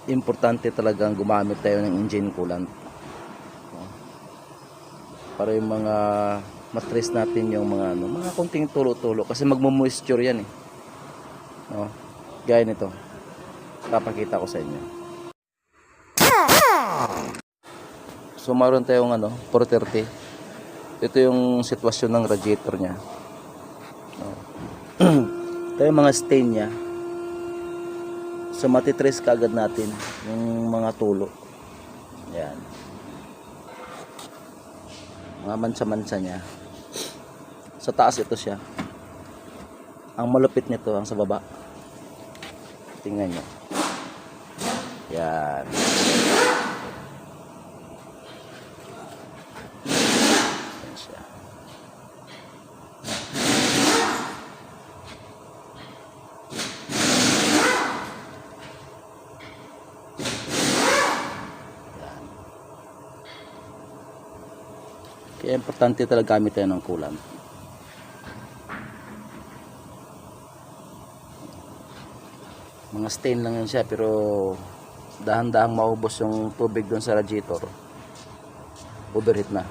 importante talagang gumamit tayo ng engine coolant. Para yung mga matrace natin yung mga mga konting tulo-tulo kasi magmo-moisture yan eh. No? Gaya nito. Papakita ko sa inyo. So meron tayong 430. Ito yung sitwasyon ng radiator niya. No? Ito yung mga stain niya. So matitrace kaagad natin yung mga tulo. Yan. Mga mansa-mansa niya. Sa taas ito siya. Ang malupit nito ang sa baba. Tingnan nyo. Yan. Yan siya. Yan. Kaya importante talaga gamit tayo ng coolant. Mga stain lang yan siya pero dahan-dahang maubos yung tubig doon sa radiator. Overheat na.